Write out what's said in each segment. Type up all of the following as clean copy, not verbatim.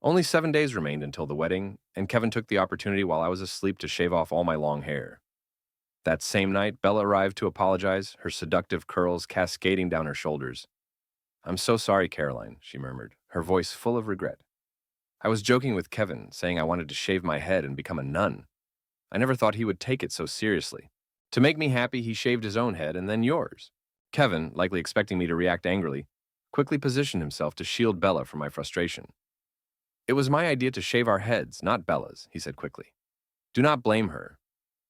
Only 7 days remained until the wedding, and Kevin took the opportunity while I was asleep to shave off all my long hair. That same night, Bella arrived to apologize, her seductive curls cascading down her shoulders. "I'm so sorry, Caroline," she murmured, her voice full of regret. "I was joking with Kevin, saying I wanted to shave my head and become a nun. I never thought he would take it so seriously. To make me happy, he shaved his own head and then yours." Kevin, likely expecting me to react angrily, quickly positioned himself to shield Bella from my frustration. "It was my idea to shave our heads, not Bella's," he said quickly. "Do not blame her.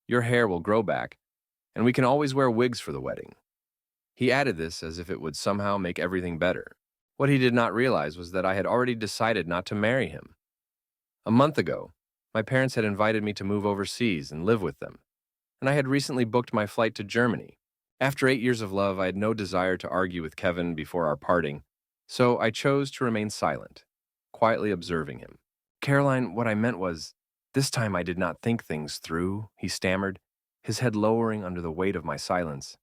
Your hair will grow back, and we can always wear wigs for the wedding." He added this as if it would somehow make everything better. What he did not realize was that I had already decided not to marry him. A month ago, my parents had invited me to move overseas and live with them, and I had recently booked my flight to Germany. After 8 years of love, I had no desire to argue with Kevin before our parting, so I chose to remain silent, quietly observing him. "Caroline, what I meant was, this time I did not think things through," he stammered, his head lowering under the weight of my silence.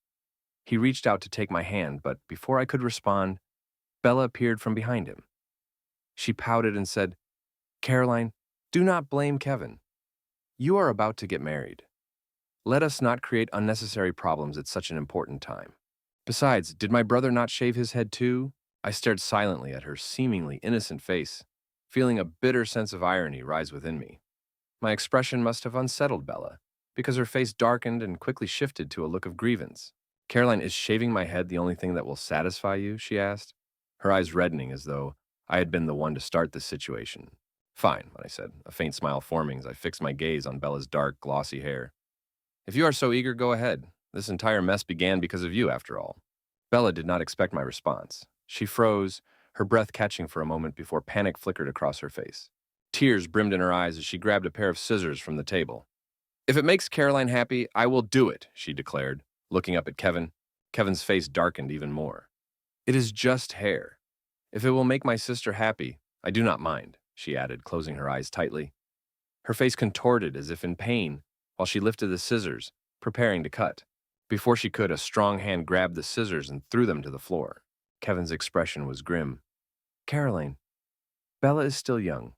He reached out to take my hand, but before I could respond, Bella appeared from behind him. She pouted and said, "Caroline, do not blame Kevin. You are about to get married. Let us not create unnecessary problems at such an important time. Besides, did my brother not shave his head too?" I stared silently at her seemingly innocent face, feeling a bitter sense of irony rise within me. My expression must have unsettled Bella, because her face darkened and quickly shifted to a look of grievance. "Caroline, is shaving my head the only thing that will satisfy you?" she asked, her eyes reddening as though I had been the one to start this situation. "Fine," I said, a faint smile forming as I fixed my gaze on Bella's dark, glossy hair. "If you are so eager, go ahead. This entire mess began because of you, after all." Bella did not expect my response. She froze, her breath catching for a moment before panic flickered across her face. Tears brimmed in her eyes as she grabbed a pair of scissors from the table. "If it makes Caroline happy, I will do it," she declared, looking up at Kevin. Kevin's face darkened even more. "It is just hair. If it will make my sister happy, I do not mind," she added, closing her eyes tightly. Her face contorted as if in pain while she lifted the scissors, preparing to cut. Before she could, a strong hand grabbed the scissors and threw them to the floor. Kevin's expression was grim. "Caroline, Bella is still young.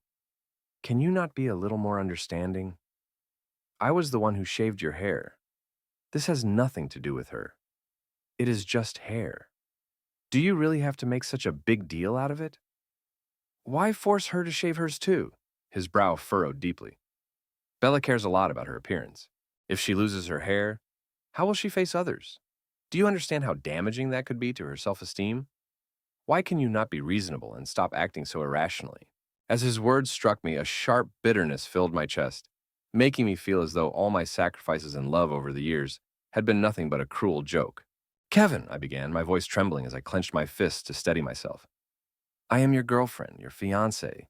Can you not be a little more understanding? I was the one who shaved your hair. This has nothing to do with her. It is just hair. Do you really have to make such a big deal out of it? Why force her to shave hers too?" His brow furrowed deeply. "Bella cares a lot about her appearance. If she loses her hair, how will she face others? Do you understand how damaging that could be to her self-esteem? Why can you not be reasonable and stop acting so irrationally?" As his words struck me, a sharp bitterness filled my chest, making me feel as though all my sacrifices and love over the years had been nothing but a cruel joke. "Kevin," I began, my voice trembling as I clenched my fists to steady myself. "I am your girlfriend, your fiancée.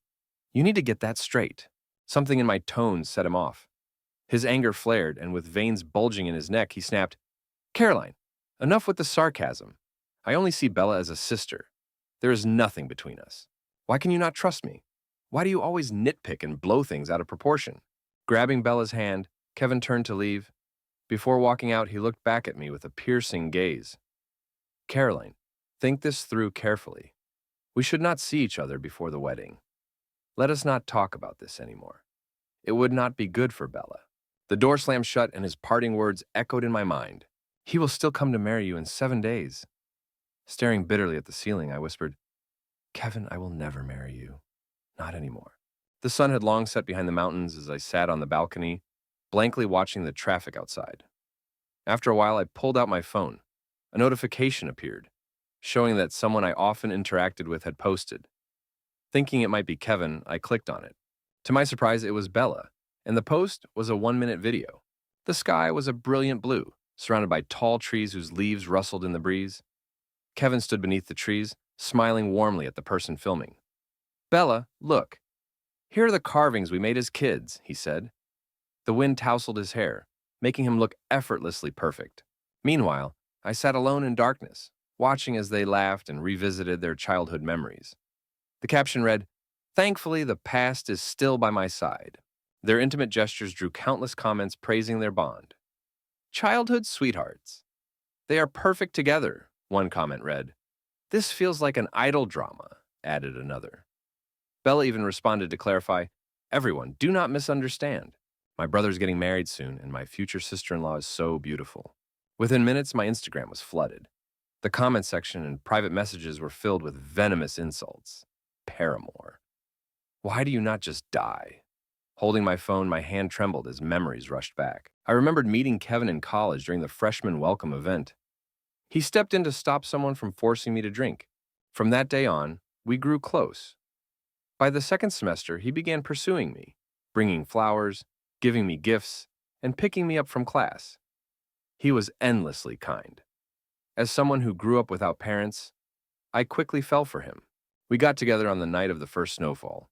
You need to get that straight." Something in my tone set him off. His anger flared, and with veins bulging in his neck, he snapped, "Caroline, enough with the sarcasm. I only see Bella as a sister. There is nothing between us. Why can you not trust me? Why do you always nitpick and blow things out of proportion?" Grabbing Bella's hand, Kevin turned to leave. Before walking out, he looked back at me with a piercing gaze. "Caroline, think this through carefully. We should not see each other before the wedding. Let us not talk about this anymore. It would not be good for Bella." The door slammed shut, and his parting words echoed in my mind. "He will still come to marry you in 7 days." Staring bitterly at the ceiling, I whispered, "Kevin, I will never marry you. Not anymore." The sun had long set behind the mountains as I sat on the balcony, blankly watching the traffic outside. After a while, I pulled out my phone. A notification appeared, showing that someone I often interacted with had posted. Thinking it might be Kevin, I clicked on it. To my surprise, it was Bella, and the post was a 1-minute video. The sky was a brilliant blue, surrounded by tall trees whose leaves rustled in the breeze. Kevin stood beneath the trees, smiling warmly at the person filming. "Bella, look. Here are the carvings we made as kids," he said. The wind tousled his hair, making him look effortlessly perfect. Meanwhile, I sat alone in darkness, watching as they laughed and revisited their childhood memories. The caption read, "Thankfully, the past is still by my side." Their intimate gestures drew countless comments praising their bond. "Childhood sweethearts. They are perfect together," one comment read. "This feels like an idol drama," added another. Bella even responded to clarify, "Everyone, do not misunderstand. My brother's getting married soon, and my future sister-in-law is so beautiful." Within minutes, my Instagram was flooded. The comment section and private messages were filled with venomous insults. Paramore. Why do you not just die? Holding my phone, my hand trembled as memories rushed back. I remembered meeting Kevin in college during the freshman welcome event. He stepped in to stop someone from forcing me to drink. From that day on, we grew close. By the second semester, he began pursuing me, bringing flowers, giving me gifts, and picking me up from class. He was endlessly kind. As someone who grew up without parents, I quickly fell for him. We got together on the night of the first snowfall.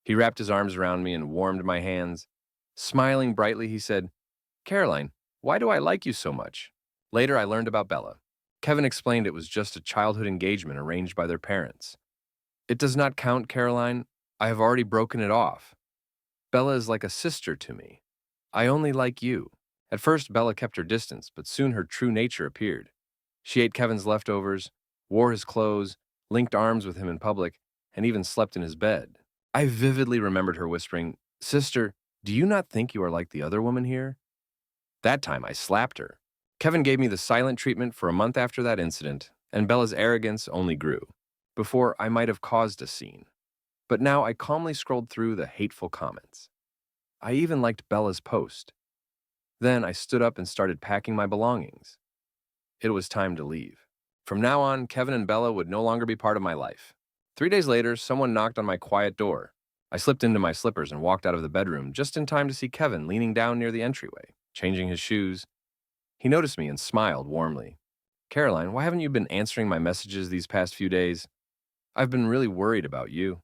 He wrapped his arms around me and warmed my hands. Smiling brightly, he said, "Caroline, why do I like you so much?" Later, I learned about Bella. Kevin explained it was just a childhood engagement arranged by their parents. "It does not count, Caroline. I have already broken it off. Bella is like a sister to me. I only like you." At first, Bella kept her distance, but soon her true nature appeared. She ate Kevin's leftovers, wore his clothes, linked arms with him in public, and even slept in his bed. I vividly remembered her whispering, "Sister, do you not think you are like the other woman here?" That time I slapped her. Kevin gave me the silent treatment for a month after that incident, and Bella's arrogance only grew. Before, I might have caused a scene. But now I calmly scrolled through the hateful comments. I even liked Bella's post. Then I stood up and started packing my belongings. It was time to leave. From now on, Kevin and Bella would no longer be part of my life. 3 days later, someone knocked on my quiet door. I slipped into my slippers and walked out of the bedroom just in time to see Kevin leaning down near the entryway, changing his shoes. He noticed me and smiled warmly. "Caroline, why haven't you been answering my messages these past few days? I've been really worried about you."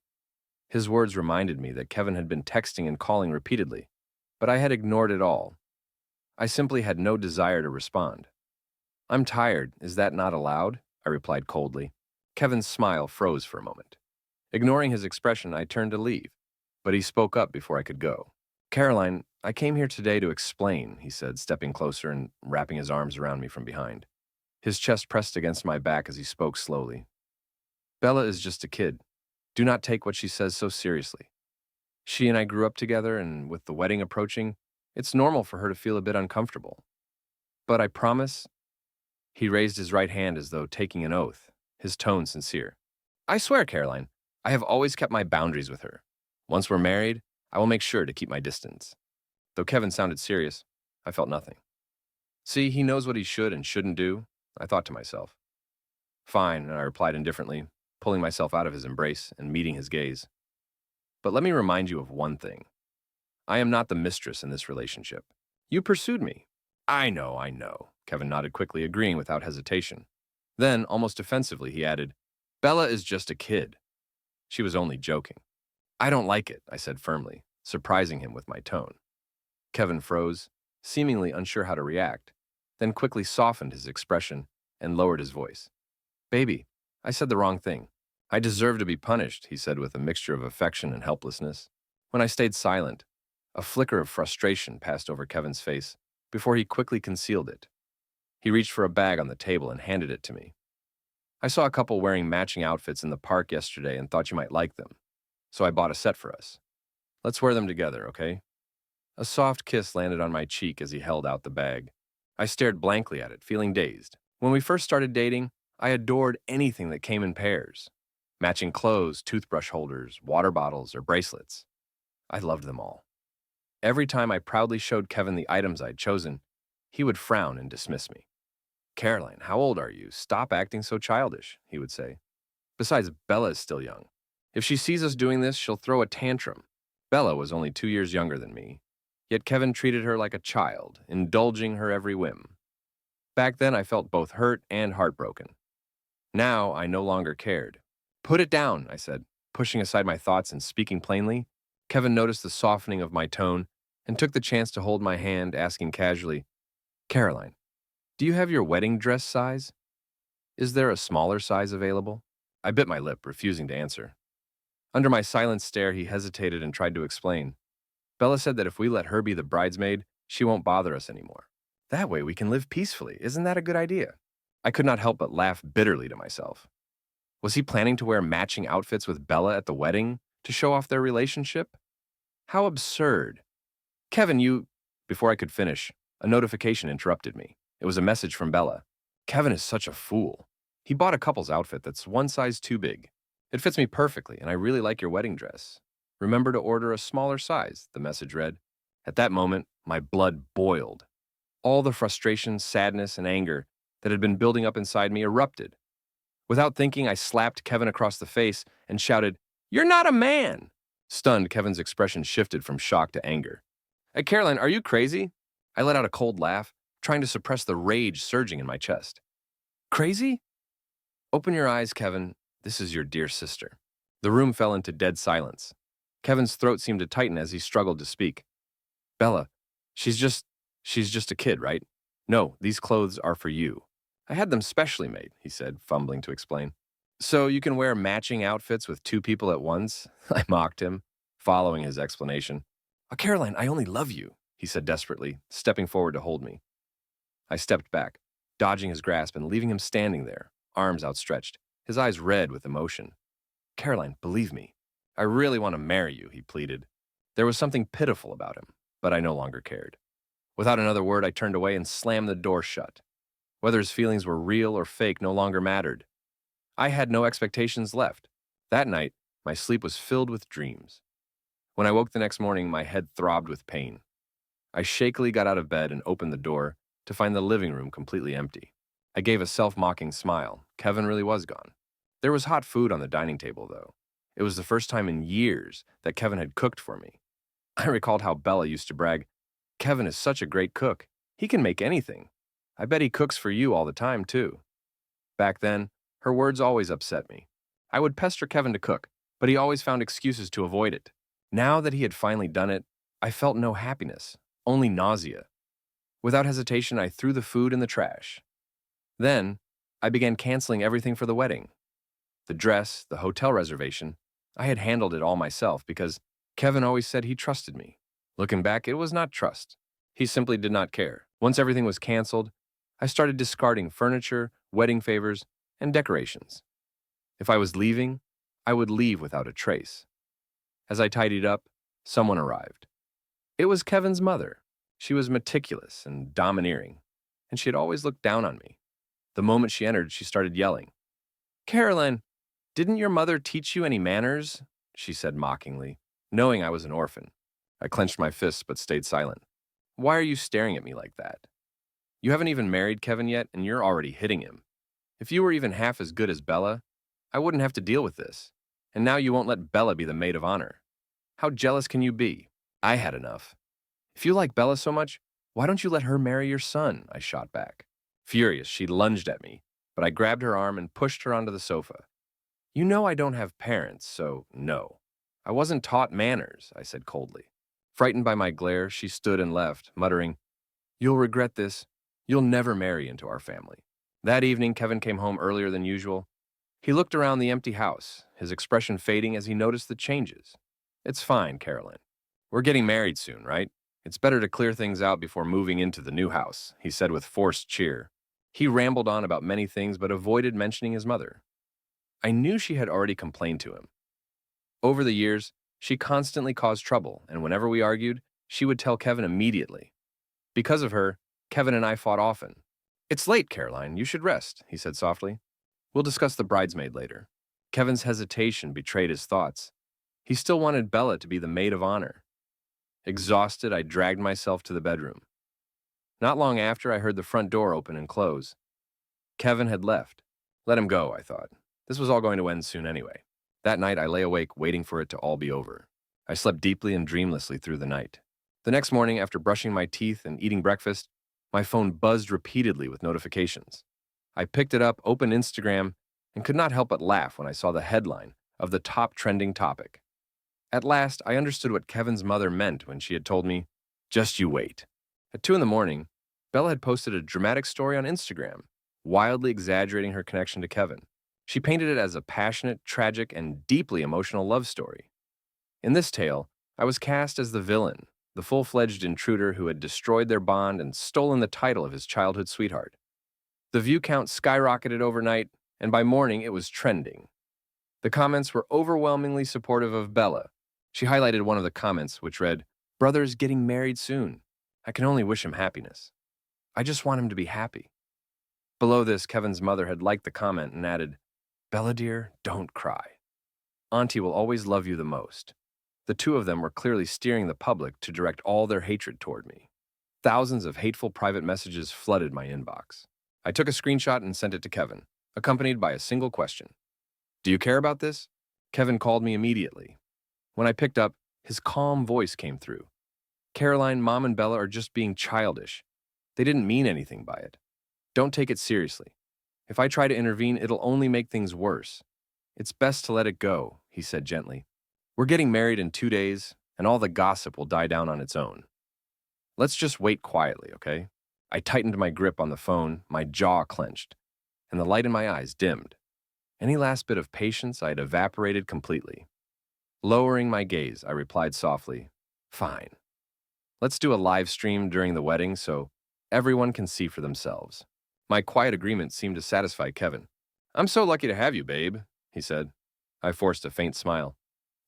His words reminded me that Kevin had been texting and calling repeatedly, but I had ignored it all. I simply had no desire to respond. "I'm tired. Is that not allowed?" I replied coldly. Kevin's smile froze for a moment. Ignoring his expression, I turned to leave, but he spoke up before I could go. "Caroline, I came here today to explain," he said, stepping closer and wrapping his arms around me from behind. His chest pressed against my back as he spoke slowly. "Bella is just a kid. Do not take what she says so seriously. She and I grew up together, and with the wedding approaching, it's normal for her to feel a bit uncomfortable. But I promise—" He raised his right hand as though taking an oath, his tone sincere. "I swear, Caroline, I have always kept my boundaries with her. Once we're married, I will make sure to keep my distance." Though Kevin sounded serious, I felt nothing. "See, he knows what he should and shouldn't do," I thought to myself. "Fine," I replied indifferently, pulling myself out of his embrace and meeting his gaze. "But let me remind you of one thing. I am not the mistress in this relationship. You pursued me." I know," Kevin nodded quickly, agreeing without hesitation. Then, almost offensively, he added, "Bella is just a kid. She was only joking." "I don't like it," I said firmly, surprising him with my tone. Kevin froze, seemingly unsure how to react, then quickly softened his expression and lowered his voice. "Baby, I said the wrong thing. I deserve to be punished," he said with a mixture of affection and helplessness. When I stayed silent, a flicker of frustration passed over Kevin's face before he quickly concealed it. He reached for a bag on the table and handed it to me. "I saw a couple wearing matching outfits in the park yesterday and thought you might like them, so I bought a set for us. Let's wear them together, okay?" A soft kiss landed on my cheek as he held out the bag. I stared blankly at it, feeling dazed. When we first started dating, I adored anything that came in pairs. Matching clothes, toothbrush holders, water bottles, or bracelets. I loved them all. Every time I proudly showed Kevin the items I'd chosen, he would frown and dismiss me. "Caroline, how old are you? Stop acting so childish," he would say. "Besides, Bella is still young. If she sees us doing this, she'll throw a tantrum." Bella was only 2 years younger than me, yet Kevin treated her like a child, indulging her every whim. Back then, I felt both hurt and heartbroken. Now, I no longer cared. "Put it down," I said, pushing aside my thoughts and speaking plainly. Kevin noticed the softening of my tone and took the chance to hold my hand, asking casually, "Caroline, do you have your wedding dress size? Is there a smaller size available?" I bit my lip, refusing to answer. Under my silent stare, he hesitated and tried to explain. "Bella said that if we let her be the bridesmaid, she won't bother us anymore. That way we can live peacefully. Isn't that a good idea?" I could not help but laugh bitterly to myself. Was he planning to wear matching outfits with Bella at the wedding To show off their relationship? How absurd. Kevin, you... Before I could finish, a notification interrupted me. It was a message from Bella. Kevin is such a fool. He bought a couple's outfit that's one size too big. It fits me perfectly, and I really like your wedding dress. Remember to order a smaller size, the message read. At that moment, my blood boiled. All the frustration, sadness, and anger that had been building up inside me erupted. Without thinking, I slapped Kevin across the face and shouted, "You're not a man!" Stunned, Kevin's expression shifted from shock to anger. Hey, Caroline, are you crazy? I let out a cold laugh, trying to suppress the rage surging in my chest. Crazy? Open your eyes, Kevin. This is your dear sister. The room fell into dead silence. Kevin's throat seemed to tighten as he struggled to speak. Bella, she's just a kid, right? No, these clothes are for you. I had them specially made, he said, fumbling to explain. So you can wear matching outfits with two people at once? I mocked him, following his explanation. Caroline, I only love you, he said desperately, stepping forward to hold me. I stepped back, dodging his grasp and leaving him standing there, arms outstretched, his eyes red with emotion. Caroline, believe me, I really want to marry you, he pleaded. There was something pitiful about him, but I no longer cared. Without another word, I turned away and slammed the door shut. Whether his feelings were real or fake no longer mattered. I had no expectations left. That night, my sleep was filled with dreams. When I woke the next morning, my head throbbed with pain. I shakily got out of bed and opened the door to find the living room completely empty. I gave a self-mocking smile. Kevin really was gone. There was hot food on the dining table, though. It was the first time in years that Kevin had cooked for me. I recalled how Bella used to brag, Kevin is such a great cook. He can make anything. I bet he cooks for you all the time, too. Back then, her words always upset me. I would pester Kevin to cook, but he always found excuses to avoid it. Now that he had finally done it, I felt no happiness, only nausea. Without hesitation, I threw the food in the trash. Then, I began canceling everything for the wedding. The dress, the hotel reservation, I had handled it all myself because Kevin always said he trusted me. Looking back, it was not trust. He simply did not care. Once everything was canceled, I started discarding furniture, wedding favors, and decorations. If I was leaving, I would leave without a trace. As I tidied up, someone arrived. It was Kevin's mother. She was meticulous and domineering, and she had always looked down on me. The moment she entered, she started yelling. Caroline, didn't your mother teach you any manners? She said mockingly, knowing I was an orphan. I clenched my fists but stayed silent. Why are you staring at me like that? You haven't even married Kevin yet, and you're already hitting him. If you were even half as good as Bella, I wouldn't have to deal with this. And now you won't let Bella be the maid of honor. How jealous can you be? I had enough. If you like Bella so much, why don't you let her marry your son? I shot back. Furious, she lunged at me, but I grabbed her arm and pushed her onto the sofa. You know I don't have parents, so no. I wasn't taught manners, I said coldly. Frightened by my glare, she stood and left, muttering, You'll regret this. You'll never marry into our family. That evening, Kevin came home earlier than usual. He looked around the empty house, his expression fading as he noticed the changes. It's fine, Caroline. We're getting married soon, right? It's better to clear things out before moving into the new house, he said with forced cheer. He rambled on about many things but avoided mentioning his mother. I knew she had already complained to him. Over the years, she constantly caused trouble, and whenever we argued, she would tell Kevin immediately. Because of her, Kevin and I fought often. It's late, Caroline. You should rest, he said softly. We'll discuss the bridesmaid later. Kevin's hesitation betrayed his thoughts. He still wanted Bella to be the maid of honor. Exhausted, I dragged myself to the bedroom. Not long after, I heard the front door open and close. Kevin had left. Let him go, I thought. This was all going to end soon anyway. That night, I lay awake, waiting for it to all be over. I slept deeply and dreamlessly through the night. The next morning, after brushing my teeth and eating breakfast, my phone buzzed repeatedly with notifications. I picked it up, opened Instagram, and could not help but laugh when I saw the headline of the top trending topic. At last, I understood what Kevin's mother meant when she had told me, just you wait. At 2 a.m, Bella had posted a dramatic story on Instagram, wildly exaggerating her connection to Kevin. She painted it as a passionate, tragic, and deeply emotional love story. In this tale, I was cast as the villain, the full-fledged intruder who had destroyed their bond and stolen the title of his childhood sweetheart. The view count skyrocketed overnight, and by morning it was trending. The comments were overwhelmingly supportive of Bella. She highlighted one of the comments, which read, "Brother's getting married soon. I can only wish him happiness. I just want him to be happy." Below this, Kevin's mother had liked the comment and added, "Bella dear, don't cry. Auntie will always love you the most." The two of them were clearly steering the public to direct all their hatred toward me. Thousands of hateful private messages flooded my inbox. I took a screenshot and sent it to Kevin, accompanied by a single question. "Do you care about this?" Kevin called me immediately. When I picked up, his calm voice came through. "Caroline, Mom and Bella are just being childish. They didn't mean anything by it. Don't take it seriously. If I try to intervene, it'll only make things worse. It's best to let it go," he said gently. "We're getting married in 2 days, and all the gossip will die down on its own. Let's just wait quietly, okay?" I tightened my grip on the phone, my jaw clenched, and the light in my eyes dimmed. Any last bit of patience I had evaporated completely. Lowering my gaze, I replied softly, "Fine. Let's do a live stream during the wedding so everyone can see for themselves." My quiet agreement seemed to satisfy Kevin. "I'm so lucky to have you, babe," he said. I forced a faint smile.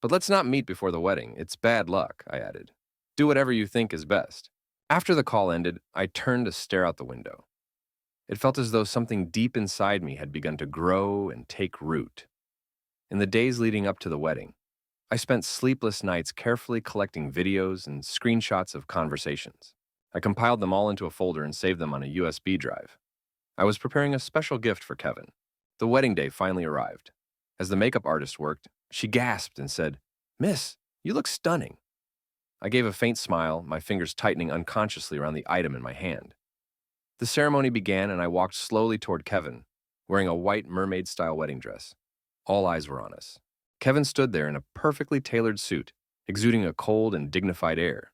"But let's not meet before the wedding. It's bad luck," I added. "Do whatever you think is best." After the call ended, I turned to stare out the window. It felt as though something deep inside me had begun to grow and take root. In the days leading up to the wedding, I spent sleepless nights carefully collecting videos and screenshots of conversations. I compiled them all into a folder and saved them on a USB drive. I was preparing a special gift for Kevin. The wedding day finally arrived. As the makeup artist worked, she gasped and said, "Miss, you look stunning." I gave a faint smile, my fingers tightening unconsciously around the item in my hand. The ceremony began and I walked slowly toward Kevin, wearing a white mermaid-style wedding dress. All eyes were on us. Kevin stood there in a perfectly tailored suit, exuding a cold and dignified air.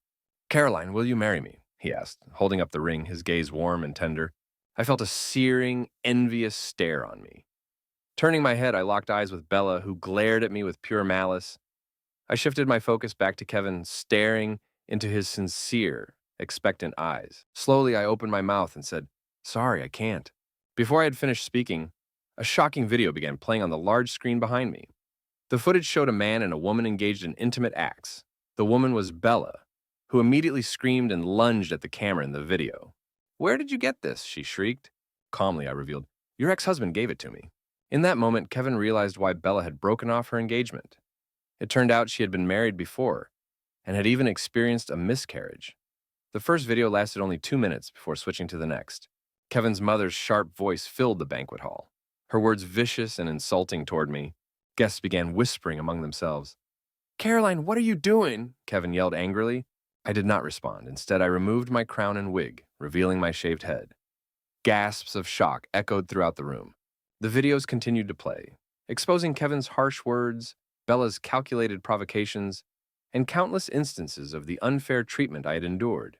"Caroline, will you marry me?" he asked, holding up the ring, his gaze warm and tender. I felt a searing, envious stare on me. Turning my head, I locked eyes with Bella, who glared at me with pure malice. I shifted my focus back to Kevin, staring into his sincere, expectant eyes. Slowly, I opened my mouth and said, "Sorry, I can't." Before I had finished speaking, a shocking video began playing on the large screen behind me. The footage showed a man and a woman engaged in intimate acts. The woman was Bella, who immediately screamed and lunged at the camera in the video. "Where did you get this?" she shrieked. Calmly, I revealed, "Your ex-husband gave it to me." In that moment, Kevin realized why Bella had broken off her engagement. It turned out she had been married before and had even experienced a miscarriage. The first video lasted only 2 minutes before switching to the next. Kevin's mother's sharp voice filled the banquet hall, her words vicious and insulting toward me. Guests began whispering among themselves. "Caroline, what are you doing?" Kevin yelled angrily. I did not respond. Instead, I removed my crown and wig, revealing my shaved head. Gasps of shock echoed throughout the room. The videos continued to play, exposing Kevin's harsh words, Bella's calculated provocations, and countless instances of the unfair treatment I had endured.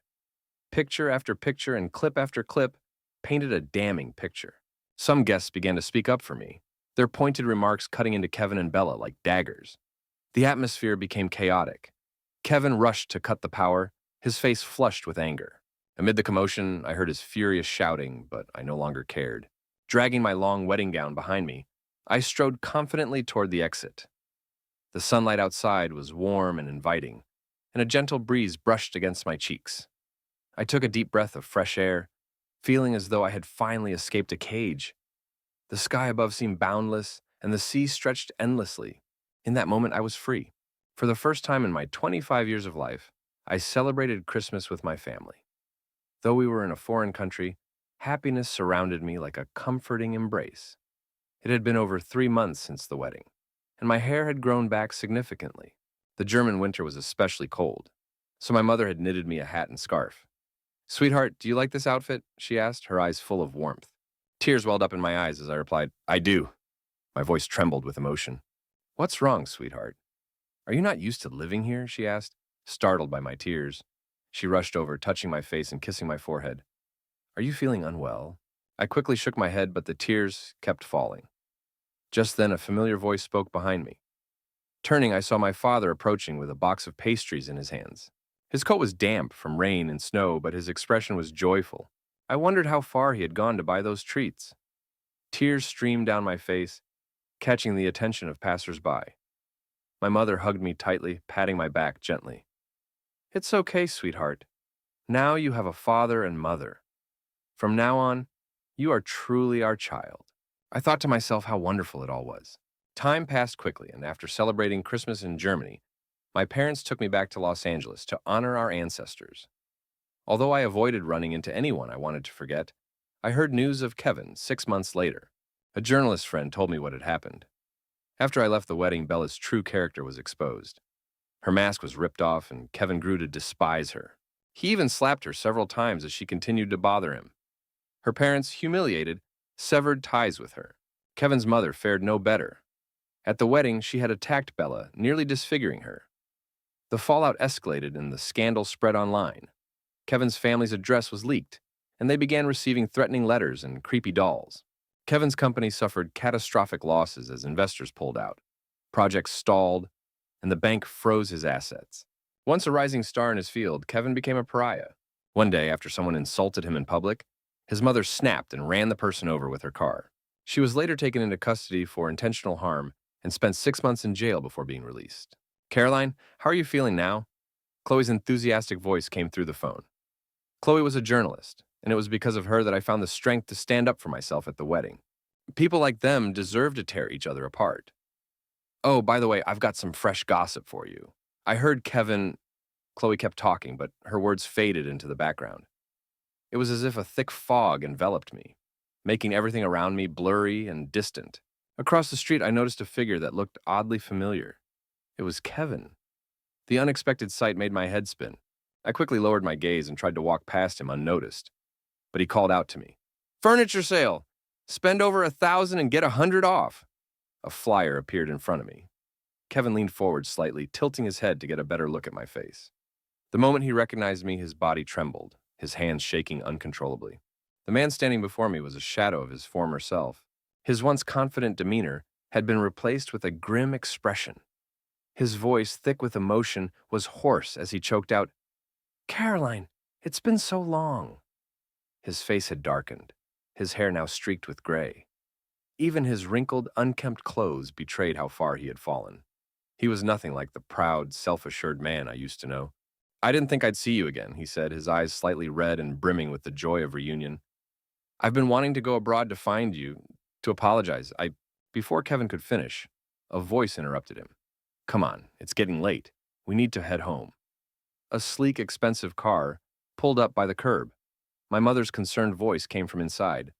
Picture after picture and clip after clip painted a damning picture. Some guests began to speak up for me, their pointed remarks cutting into Kevin and Bella like daggers. The atmosphere became chaotic. Kevin rushed to cut the power, his face flushed with anger. Amid the commotion, I heard his furious shouting, but I no longer cared. Dragging my long wedding gown behind me, I strode confidently toward the exit. The sunlight outside was warm and inviting, and a gentle breeze brushed against my cheeks. I took a deep breath of fresh air, feeling as though I had finally escaped a cage. The sky above seemed boundless, and the sea stretched endlessly. In that moment, I was free. For the first time in my 25 years of life, I celebrated Christmas with my family. Though we were in a foreign country, happiness surrounded me like a comforting embrace. It had been over 3 months since the wedding, and my hair had grown back significantly. The German winter was especially cold, so my mother had knitted me a hat and scarf. "Sweetheart, do you like this outfit?" she asked, her eyes full of warmth. Tears welled up in my eyes as I replied, "I do." My voice trembled with emotion. "What's wrong, sweetheart? Are you not used to living here?" she asked, startled by my tears. She rushed over, touching my face and kissing my forehead. "Are you feeling unwell?" I quickly shook my head, but the tears kept falling. Just then, a familiar voice spoke behind me. Turning, I saw my father approaching with a box of pastries in his hands. His coat was damp from rain and snow, but his expression was joyful. I wondered how far he had gone to buy those treats. Tears streamed down my face, catching the attention of passers-by. My mother hugged me tightly, patting my back gently. "It's okay, sweetheart. Now you have a father and mother. From now on, you are truly our child." I thought to myself how wonderful it all was. Time passed quickly, and after celebrating Christmas in Germany, my parents took me back to Los Angeles to honor our ancestors. Although I avoided running into anyone I wanted to forget, I heard news of Kevin 6 months later. A journalist friend told me what had happened. After I left the wedding, Bella's true character was exposed. Her mask was ripped off, and Kevin grew to despise her. He even slapped her several times as she continued to bother him. Her parents, humiliated, severed ties with her. Kevin's mother fared no better. At the wedding, she had attacked Bella, nearly disfiguring her. The fallout escalated and the scandal spread online. Kevin's family's address was leaked, and they began receiving threatening letters and creepy dolls. Kevin's company suffered catastrophic losses as investors pulled out. Projects stalled, and the bank froze his assets. Once a rising star in his field, Kevin became a pariah. One day, after someone insulted him in public, his mother snapped and ran the person over with her car. She was later taken into custody for intentional harm and spent 6 months in jail before being released. "Caroline, how are you feeling now?" Chloe's enthusiastic voice came through the phone. Chloe was a journalist, and it was because of her that I found the strength to stand up for myself at the wedding. People like them deserve to tear each other apart. "Oh, by the way, I've got some fresh gossip for you. I heard Kevin—" Chloe kept talking, but her words faded into the background. It was as if a thick fog enveloped me, making everything around me blurry and distant. Across the street, I noticed a figure that looked oddly familiar. It was Kevin. The unexpected sight made my head spin. I quickly lowered my gaze and tried to walk past him unnoticed, but he called out to me. "Furniture sale! Spend over 1,000 and get 100 off!" A flyer appeared in front of me. Kevin leaned forward slightly, tilting his head to get a better look at my face. The moment he recognized me, his body trembled, his hands shaking uncontrollably. The man standing before me was a shadow of his former self. His once confident demeanor had been replaced with a grim expression. His voice, thick with emotion, was hoarse as he choked out, "Caroline, it's been so long." His face had darkened, his hair now streaked with gray. Even his wrinkled, unkempt clothes betrayed how far he had fallen. He was nothing like the proud, self-assured man I used to know. "I didn't think I'd see you again," he said, his eyes slightly red and brimming with the joy of reunion. "I've been wanting to go abroad to find you, to apologize. Before Kevin could finish, a voice interrupted him. "Come on, it's getting late. We need to head home." A sleek, expensive car pulled up by the curb. My mother's concerned voice came from inside.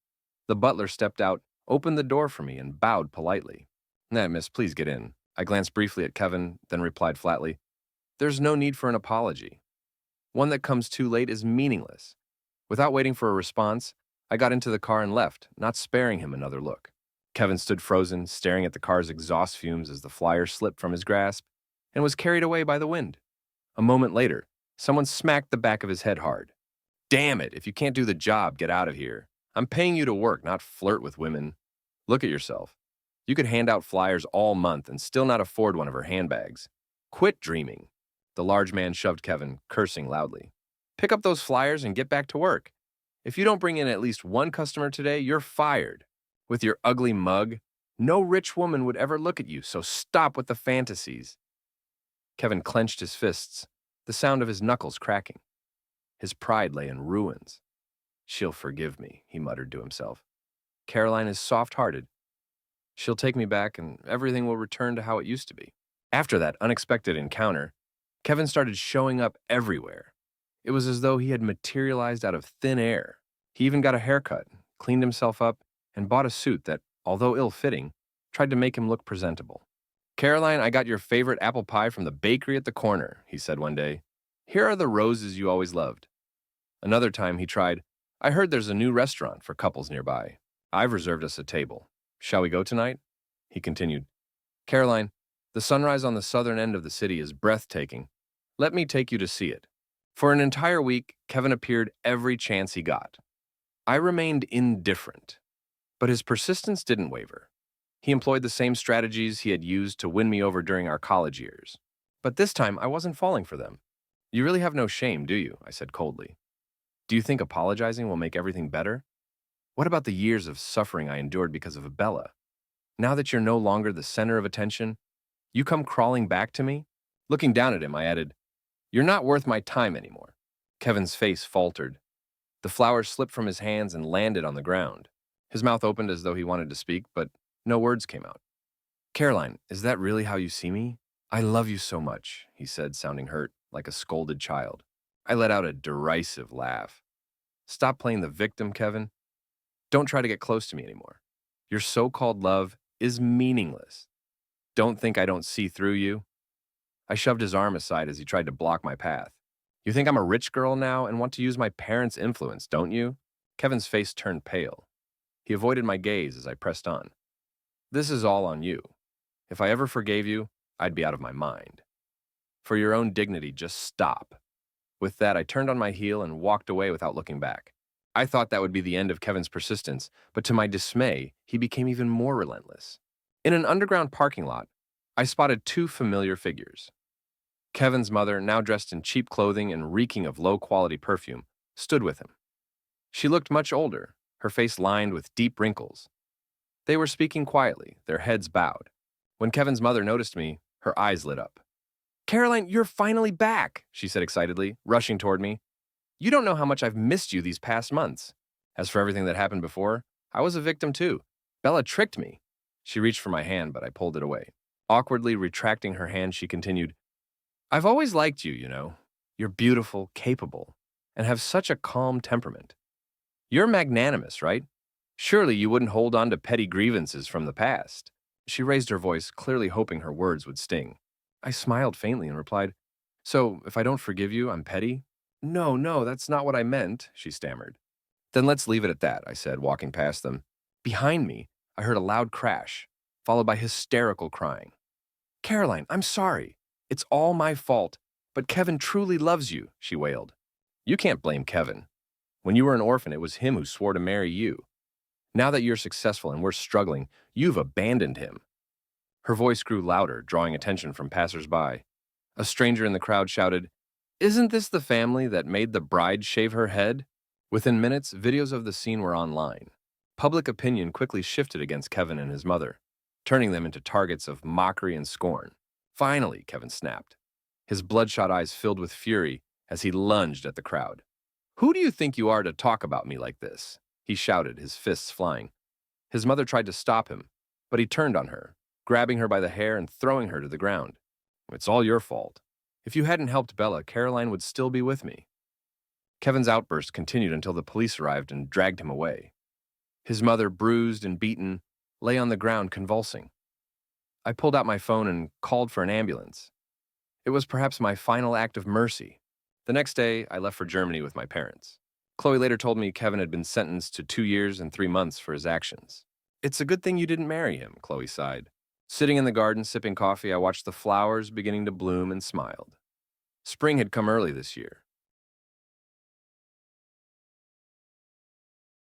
The butler stepped out, opened the door for me, and bowed politely. "Nah, miss, please get in." I glanced briefly at Kevin, then replied flatly, "There's no need for an apology. One that comes too late is meaningless." Without waiting for a response, I got into the car and left, not sparing him another look. Kevin stood frozen, staring at the car's exhaust fumes as the flyer slipped from his grasp and was carried away by the wind. A moment later, someone smacked the back of his head hard. "Damn it, if you can't do the job, get out of here. I'm paying you to work, not flirt with women. Look at yourself. You could hand out flyers all month and still not afford one of her handbags. Quit dreaming." The large man shoved Kevin, cursing loudly. "Pick up those flyers and get back to work. If you don't bring in at least one customer today, you're fired. With your ugly mug, no rich woman would ever look at you, so stop with the fantasies." Kevin clenched his fists, the sound of his knuckles cracking. His pride lay in ruins. "She'll forgive me," he muttered to himself. "Caroline is soft-hearted. She'll take me back and everything will return to how it used to be." After that unexpected encounter, Kevin started showing up everywhere. It was as though he had materialized out of thin air. He even got a haircut, cleaned himself up, and bought a suit that, although ill-fitting, tried to make him look presentable. "Caroline, I got your favorite apple pie from the bakery at the corner," he said one day. "Here are the roses you always loved." Another time he tried, "I heard there's a new restaurant for couples nearby. I've reserved us a table. Shall we go tonight?" He continued, "Caroline, the sunrise on the southern end of the city is breathtaking. Let me take you to see it." For an entire week, Kevin appeared every chance he got. I remained indifferent, but his persistence didn't waver. He employed the same strategies he had used to win me over during our college years. But this time, I wasn't falling for them. "You really have no shame, do you?" I said coldly. "Do you think apologizing will make everything better? What about the years of suffering I endured because of Bella? Now that you're no longer the center of attention, you come crawling back to me? Looking down at him, I added, "You're not worth my time anymore." Kevin's face faltered. The flowers slipped from his hands and landed on the ground. His mouth opened as though he wanted to speak, but no words came out. "Caroline, is that really how you see me? I love you so much," he said, sounding hurt, like a scolded child. I let out a derisive laugh. "Stop playing the victim, Kevin. Don't try to get close to me anymore. Your so-called love is meaningless. Don't think I don't see through you." I shoved his arm aside as he tried to block my path. "You think I'm a rich girl now and want to use my parents' influence, don't you?" Kevin's face turned pale. He avoided my gaze as I pressed on. "This is all on you. If I ever forgave you, I'd be out of my mind. For your own dignity, just stop." With that, I turned on my heel and walked away without looking back. I thought that would be the end of Kevin's persistence, but to my dismay, he became even more relentless. In an underground parking lot, I spotted two familiar figures. Kevin's mother, now dressed in cheap clothing and reeking of low-quality perfume, stood with him. She looked much older, her face lined with deep wrinkles. They were speaking quietly, their heads bowed. When Kevin's mother noticed me, her eyes lit up. "Caroline, you're finally back," she said excitedly, rushing toward me. "You don't know how much I've missed you these past months. As for everything that happened before, I was a victim too. Bella tricked me." She reached for my hand, but I pulled it away. Awkwardly retracting her hand, she continued, "I've always liked you, you know. You're beautiful, capable, and have such a calm temperament. You're magnanimous, right? Surely you wouldn't hold on to petty grievances from the past." She raised her voice, clearly hoping her words would sting. I smiled faintly and replied, "So, if I don't forgive you, I'm petty?" "No, no, that's not what I meant," she stammered. "Then let's leave it at that," I said, walking past them. Behind me, I heard a loud crash, followed by hysterical crying. "Caroline, I'm sorry. It's all my fault, but Kevin truly loves you," she wailed. "You can't blame Kevin. When you were an orphan, it was him who swore to marry you. Now that you're successful and we're struggling, you've abandoned him." Her voice grew louder, drawing attention from passers-by. A stranger in the crowd shouted, "Isn't this the family that made the bride shave her head?" Within minutes, videos of the scene were online. Public opinion quickly shifted against Kevin and his mother, turning them into targets of mockery and scorn. "Finally," Kevin snapped. His bloodshot eyes filled with fury as he lunged at the crowd. "Who do you think you are to talk about me like this?" he shouted, his fists flying. His mother tried to stop him, but he turned on her, grabbing her by the hair and throwing her to the ground. "It's all your fault. If you hadn't helped Bella, Caroline would still be with me." Kevin's outburst continued until the police arrived and dragged him away. His mother, bruised and beaten, lay on the ground convulsing. I pulled out my phone and called for an ambulance. It was perhaps my final act of mercy. The next day, I left for Germany with my parents. Chloe later told me Kevin had been sentenced to 2 years and 3 months for his actions. "It's a good thing you didn't marry him," Chloe sighed. Sitting in the garden sipping coffee, I watched the flowers beginning to bloom and smiled. Spring had come early this year,